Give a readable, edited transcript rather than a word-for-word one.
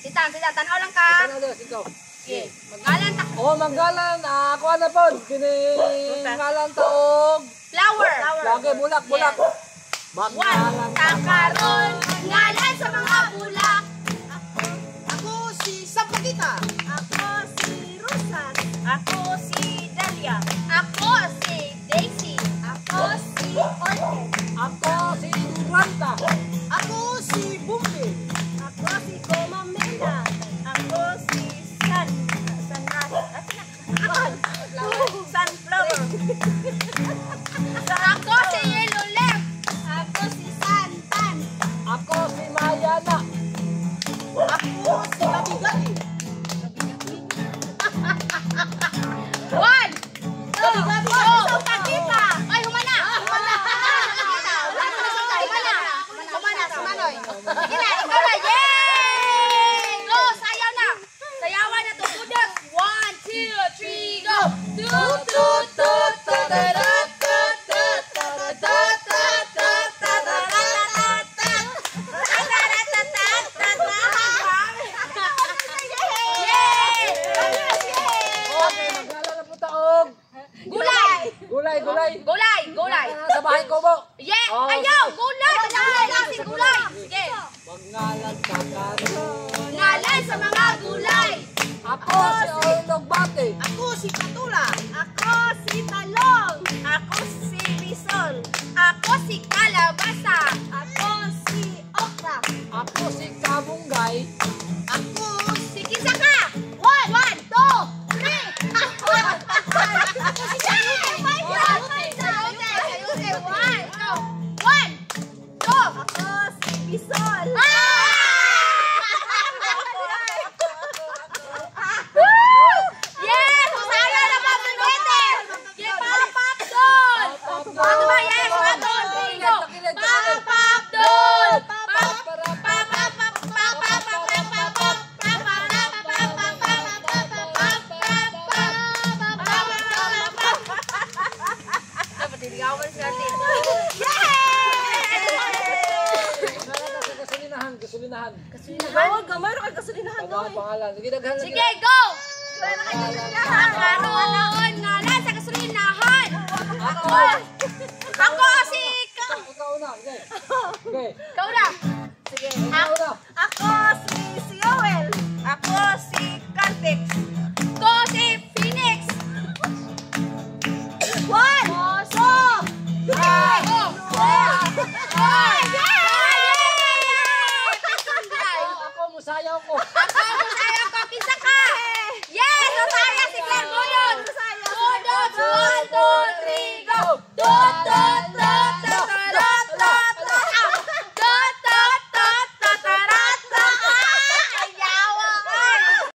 Sitan, tanaw lang ka. Tanaw dos, ikaw. Okay. Magalan ta. Oh, magalan. Ako na po. Magalan taog. Flower. Okay, bulak. Magalan Takaron. Ngalan sa mga bulak. Ako si Sampagita. Ako si Rosas. Ako si Dalia. Ako si Daisy. Ako si Orchid. Ako si Duranta. Ako si Bumbi. Ako si Gomamela. Ako si Sunflower. Ako si Yellow Leaf. Ako si Santan. Ako si Mayana. Ako si Gabi-Gabi. One. Gabi-Gabi. Oh, Pakita. Ay, humana. Sumanoy. Sige na, ikaw na. Yay! Go, sayaw na. Sayawan na to. Budok. 1, 2, 3, go. Tut, tut, tut, tut, tut, tut, tut, tut, tut, tut, Okay, magalan na po taog. Gulay. Sa bahay ko mo. Yeah! Oh, Ayaw! Gulay! Gulay! Sige! Magalan takaron. Ngalan sa mga gulay! Ako si Orlog Bate. Ako si Patula. Ako si Talong! Ako si Bisol! Ako si Kalabasa! Ako si Okra! Ako si Kabunggay. Ako Si Kisaka! 1, 2, 3! Ako si Bisol! Yes! Sana na pa tulete! Yes, Papapdol! Ano ba? Yes, Papapdol! Papapdol! Dapat diligawan si Artin. Gasolinahan. gamay na kay kasulinahan Mga pangalan. Sige, daghan na Sige, go! Karoon! Ngalan sa kasulinahan! Ako si... Ikaw na. Okay. Ikaw na! Sige. Ikaw na. Ako si Yoel. Ako si Cartex. Ako si Phoenix. 1, 2, 3, 4, Ako, musayaw ko. Ako, masaya ko. Kisa ka!